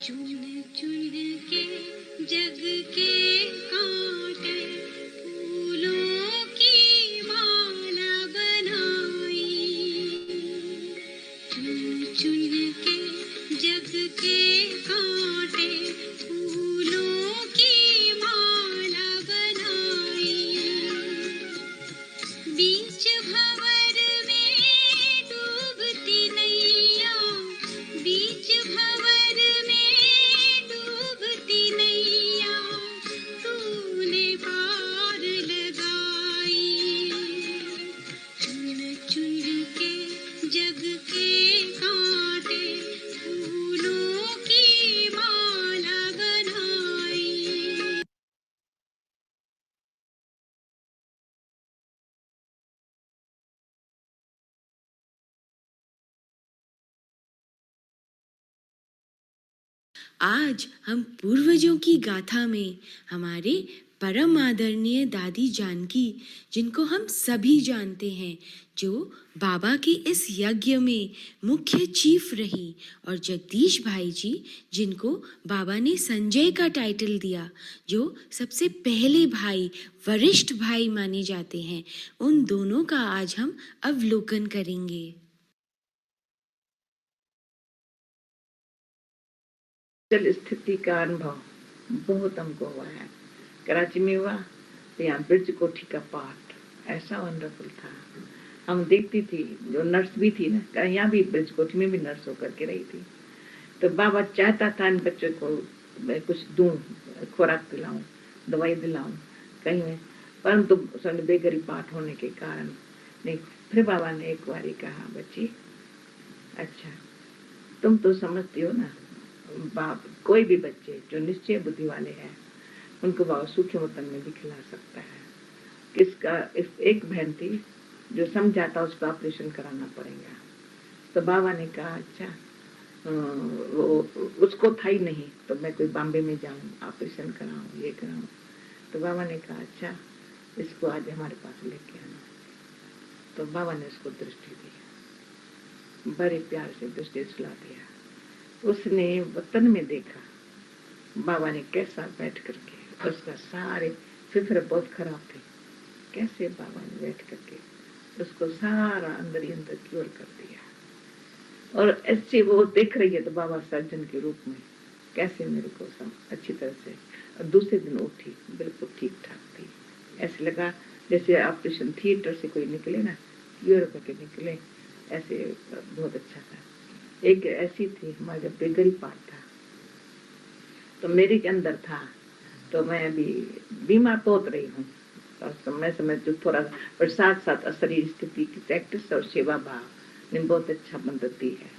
चुन चुन के जग के कांटे फूलों की माला बनाई। चुन चुन के जग के कांटे फूलों की माला बनाई। बीच भंवर में डूबती नैया, बीच भंवर में डूबती नैया तूने पार लगाई। चुन चुन के जग के कांटे फूलों की माला बनाई। आज हम पूर्वजों की गाथा में हमारे परम आदरणीय दादी जानकी, जिनको हम सभी जानते हैं, जो बाबा के इस यज्ञ में मुख्य चीफ रही, और जगदीश भाई जी, जिनको बाबा ने संजय का टाइटल दिया, जो सबसे पहले भाई, वरिष्ठ भाई माने जाते हैं, उन दोनों का आज हम अवलोकन करेंगे। जल स्थिति का अनुभव बहुत हमको हुआ है। कराची में हुआ तो यहाँ ब्रिज कोठी का पाठ ऐसा वंडरफुल था। हम देखती थी, जो नर्स भी थी ना, यहाँ भी ब्रिज कोठी में भी नर्स होकर के रही थी, तो बाबा चाहता था इन बच्चों को मैं कुछ दूं, खुराक पिलाऊं, दवाई दिलाऊं कहीं में, परंतु बेगरी पाठ होने के कारण नहीं। फिर बाबा ने एक बारी कहा, बच्ची अच्छा तुम तो समझती हो ना, बाप कोई भी बच्चे जो निश्चय बुद्धि वाले हैं उनको बाबा सूक्ष्म वतन में भी खिला सकता है। किसका एक बहन थी जो समझा था उसको ऑपरेशन कराना पड़ेगा, तो बाबा ने कहा अच्छा वो उसको था ही नहीं, तो मैं कोई बॉम्बे में जाऊं ऑपरेशन कराऊं ये कराऊं। तो बाबा ने कहा अच्छा इसको आज हमारे पास लेके आना। तो बाबा ने उसको दृष्टि दी, बड़े प्यार से दृष्टि सुला दिया। उसने वतन में देखा बाबा ने कैसा बैठ करके, उसका सारे फिक्र बहुत खराब थे, कैसे बाबा ने बैठ करके उसको सारा अंदर ही अंदर क्योर कर दिया। और ऐसे वो देख रही है तो बाबा सर्जन के रूप में कैसे मेरे को अच्छी तरह से, और दूसरे दिन उठी बिल्कुल ठीक ठाक थी। ऐसे लगा जैसे ऑपरेशन थिएटर से कोई निकले ना, क्योर करके निकले, ऐसे बहुत अच्छा था। एक ऐसी थी हमारा जब बेगरी पाठ था तो मेरे के अंदर था, तो मैं अभी बीमार बहुत रही हूँ, और समय जो थोड़ा, पर साथ साथ शरीर स्थिति की प्रैक्टिस और सेवा भाव ने बहुत अच्छा मदद दी है।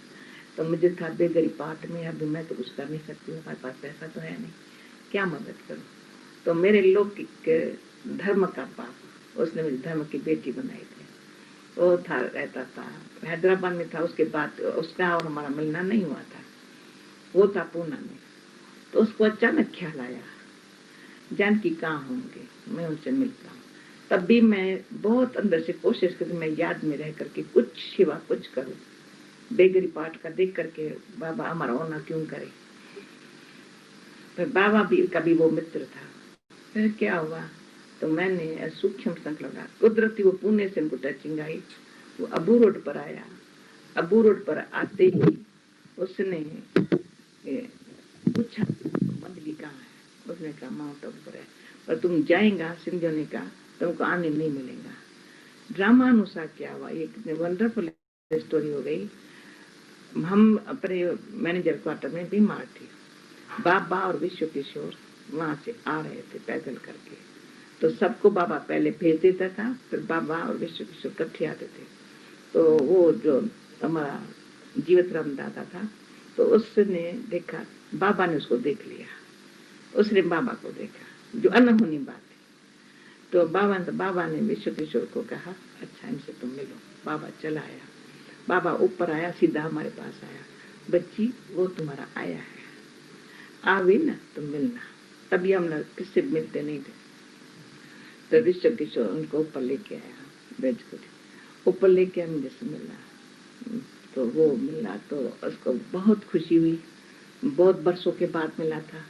तो मुझे था बेगरी पाठ में अभी मैं तो कुछ कर नहीं सकती हूँ, हमारे पास पैसा तो है नहीं, क्या मदद करूँ। तो मेरे लौकिक धर्म का पाप, उसने मुझे धर्म की बेटी बनाई थी, वो था रहता था हैदराबाद में था। उसके बाद उसका और हमारा मिलना नहीं हुआ था, वो था पूना में। तो उसको अचानक ख्याल आया जानकी कहाँ होंगे, मैं उनसे मिलता हूँ। तब भी मैं बहुत अंदर से कोशिश करती, मैं याद में रह करके कुछ सेवा कुछ करूँ, बेगरी पाठ का देख करके बाबा हमारा होना क्यों करे। फिर बाबा भी कभी वो मित्र था। फिर क्या हुआ, तो मैंने सूक्ष्म संकल्प कुदरती वो पुणे से उनको टचिंग आई, वो अबू रोड पर आया। अबू रोड पर आते ही उसने पूछा मंडली कहाँ है, उसने कहा माउंट आबू पर है, पर तुम जाएगा सिंधियों ने कहा तुमको आने नहीं मिलेगा। ड्रामा अनुसार क्या हुआ, एक वंडरफुल स्टोरी हो गई। हम अपने मैनेजर क्वार्टर में बीमार थे, बाबा और विश्व किशोर वहां से आ रहे थे पैदल करके, तो सबको बाबा पहले भेज देता था, फिर बाबा और विश्व किशोर इकट्ठे आते थे। तो वो जो हमारा जीवित राम दादा था, तो उसने देखा, बाबा ने उसको देख लिया, उसने बाबा को देखा, जो अनहोनी बात थी। तो बाबा ने विश्व किशोर को कहा अच्छा इनसे तुम मिलो। बाबा चला आया, बाबा ऊपर आया, सीधा हमारे पास आया, बच्ची वो तुम्हारा आया है, आवे ना तुम मिलना। तभी हम किससे मिलते नहीं थे। तो विश्व किशोर उनको ऊपर लेके आया, बेंच को ऊपर लेके मुझे से मिला, तो वो मिला तो उसको बहुत खुशी हुई। बहुत बरसों के बाद मिला था।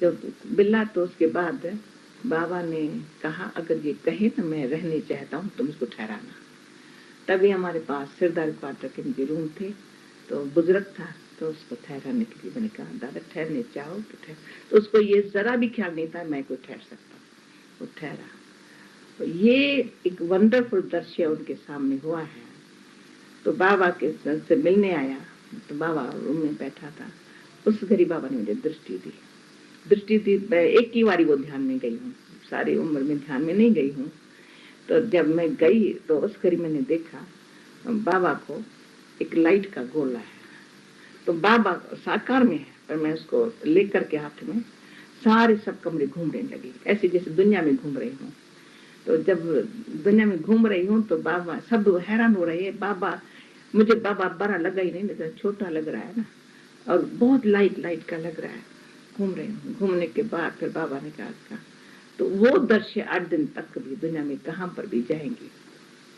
जब मिला तो उसके बाद बाबा ने कहा अगर ये कहे ना मैं रहने चाहता हूँ तुम इसको ठहराना। तभी हमारे पास सिरदार क्वार्टर के नीचे रूम थे, तो बुजुर्ग था, तो उसको ठहराने के लिए मैंने कहा दादा ठहरने चाहो तो ठहर। तो उसको ये जरा भी ख्याल नहीं था मैं कोई ठहर सकता हूँ, वो ठहरा। तो ये एक वंडरफुल दृश्य उनके सामने हुआ है। तो बाबा के से मिलने आया, तो बाबा रूम में बैठा था। उस घड़ी बाबा ने मुझे दृष्टि दी। दृष्टि दी, मैं एक ही बारी वो ध्यान में गई हूँ, सारी उम्र में ध्यान में नहीं गई हूँ। तो जब मैं गई तो उस घड़ी मैंने देखा बाबा को एक लाइट का गोला है। तो बाबा साकार में है, पर मैं उसको लेकर के हाथ में सारे सब कमरे घूमने लगी, ऐसे जैसे दुनिया में घूम रही हूँ। तो जब दुनिया में घूम रही हूँ तो बाबा सब हैरान हो रहे हैं। बाबा मुझे बाबा बड़ा लगा ही नहीं, लेकिन छोटा लग रहा है ना, और बहुत लाइट लाइट का लग रहा है। घूम रही हूँ, घूमने के बाद फिर बाबा ने कहा तो वो दृश्य 8 दिन तक भी दुनिया में कहाँ पर भी जाएंगे,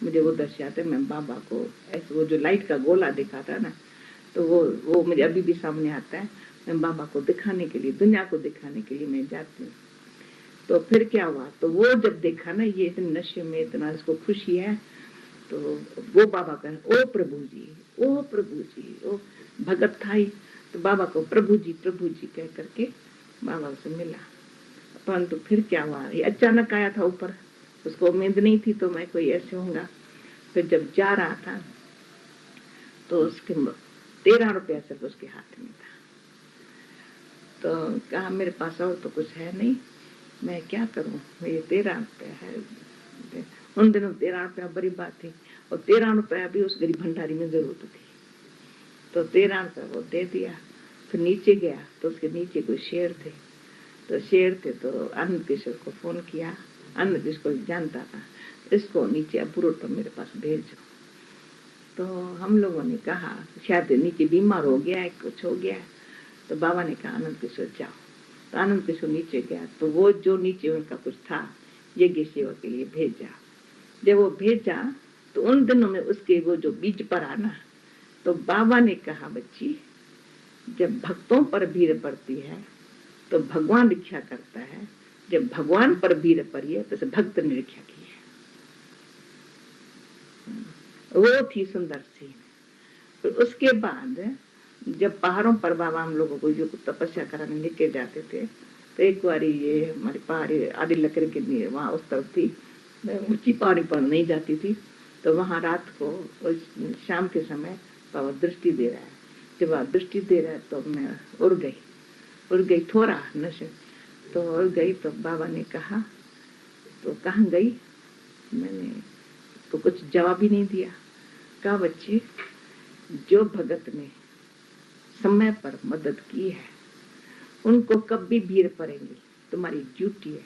मुझे वो दृश्य आता है। मैं बाबा को ऐसे वो जो लाइट का गोला दिखा था ना, तो वो मुझे अभी भी सामने आता है। मैं बाबा को दिखाने के लिए, दुनिया को दिखाने के लिए मैं जाती हूँ। तो फिर क्या हुआ, तो वो जब देखा ना ये इतने नशे में इतना इसको खुशी है, तो वो बाबा का ओ प्रभु जी, ओ प्रभु जी, ओ भगत था ही। तो बाबा को प्रभु जी कह करके बाबा से मिला। परंतु फिर क्या हुआ, ये अचानक आया था ऊपर, उसको उम्मीद नहीं थी तो मैं कोई ऐसे होऊंगा। फिर जब जा रहा था तो उसके 13 रुपया सिर्फ उसके हाथ में था। तो कहा मेरे पास और तो कुछ है नहीं, मैं क्या करूं, ये 13 रुपया है। उन दिनों 13 रुपया बड़ी बात थी, और 13 रुपया भी उस गरीब भंडारी में जरूरत थी। तो 13 रुपया वो दे दिया। फिर नीचे गया तो उसके नीचे कोई शेर थे, तो आनंद किशोर को फोन किया। आनंद किशोर जानता था, इसको नीचे अपूर्व पर मेरे पास भेजो। तो हम लोगों ने कहा शायद नीचे बीमार हो गया है, कुछ हो गया है। तो बाबा ने कहा आनंद किशोर जाओ। तो आनंद किशोर नीचे गया, तो वो जो नीचे उनका कुछ था यज्ञ सेवा के लिए भेजा। जब वो भेजा तो उन दिनों में उसके वो जो बीज पड़ा ना, तो बाबा ने कहा बच्ची जब भक्तों पर भीड़ पड़ती है तो भगवान रक्षा करता है, जब भगवान पर भीड़ पड़ी है तो भक्त ने रक्षा की है। वो थी सुंदर सी। तो उसके बाद जब पहाड़ों पर बाबा हम लोगों को जो तपस्या कराने लेके जाते थे, तो एक बार ये हमारी पहाड़ी आदि लकड़ी के लिए वहां उस तरफ थी, ऊंची पहाड़ी पर नहीं जाती थी। तो वहां रात को शाम के समय बाबा दृष्टि दे रहा है। जब बाबा दृष्टि दे रहा है तो मैं उड़ गई थोड़ा नशे। तो उड़ गई तो बाबा ने कहा तो कहाँ गई, मैंने तो कुछ जवाब ही नहीं दिया। कहा बच्चे जो भगत ने समय पर मदद की है उनको कभी भीड़ पड़ेंगी, तुम्हारी ड्यूटी है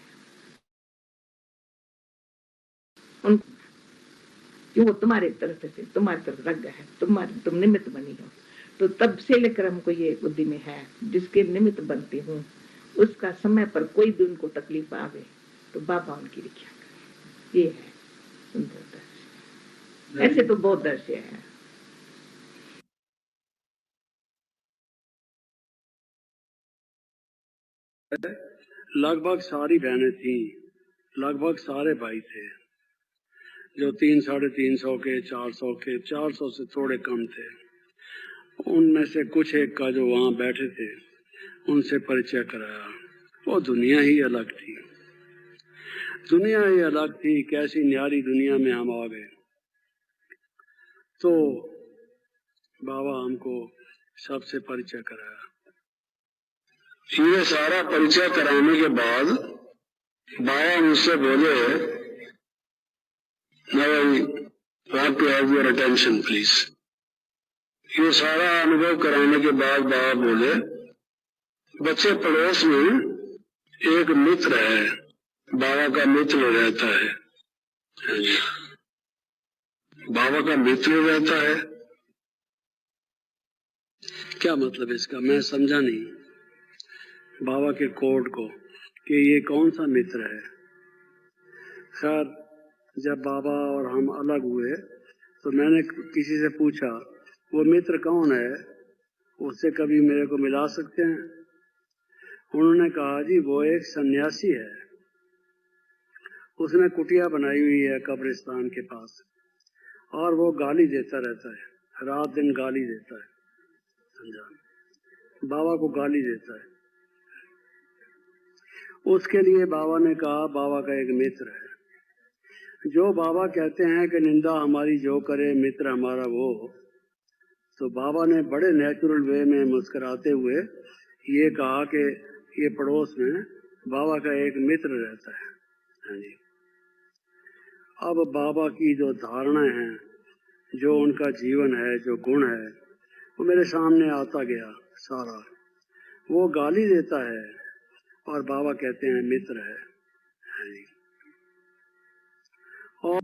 उन क्यों वो तुम्हारे तरफ से तुम्हारी तरफ लग गया है, तुम निमित्त बनी हो। तो तब से लेकर हमको ये बुद्धि में है, जिसके निमित्त बनती हूँ उसका समय पर कोई भी उनको तकलीफ आवे तो बाबा उनकी रक्षा करे। ये है सुंदर दृश्य। ऐसे तो बहुत दृश्य है। लगभग सारी बहनें थी, लगभग सारे भाई थे जो 300-350 के, 400 के, 400 से थोड़े कम थे। उनमें से कुछ एक का जो वहां बैठे थे उनसे परिचय कराया। वो दुनिया ही अलग थी, दुनिया ही अलग थी। कैसी न्यारी दुनिया में हम आ गए। तो बाबा हमको सबसे परिचय कराया। ये सारा परिचय कराने के बाद बाबा मुझसे बोले, Now I want to have your attention, please. ये सारा अनुभव कराने के बाद बाबा बोले, बच्चे पड़ोस में एक मित्र है, बाबा का मित्र रहता है। बाबा का मित्र रहता है, क्या मतलब इसका, मैं समझा नहीं बाबा के कोड को कि ये कौन सा मित्र है। खैर जब बाबा और हम अलग हुए तो मैंने किसी से पूछा वो मित्र कौन है। उससे कभी मेरे को मिला सकते हैं? उन्होंने कहा जी वो एक सन्यासी है, उसने कुटिया बनाई हुई है कब्रिस्तान के पास और वो गाली देता रहता है, रात दिन गाली देता है, समझा, बाबा को गाली देता है। उसके लिए बाबा ने कहा बाबा का एक मित्र है, जो बाबा कहते हैं कि निंदा हमारी जो करे मित्र हमारा वो, तो बाबा ने बड़े नेचुरल वे में मुस्कुराते हुए ये कहा कि ये पड़ोस में बाबा का एक मित्र रहता है। हाँ जी। अब बाबा की जो धारणा है, जो उनका जीवन है, जो गुण है, वो मेरे सामने आता गया सारा। वो गाली देता है और बाबा कहते हैं मित्र है। हाँ जी। और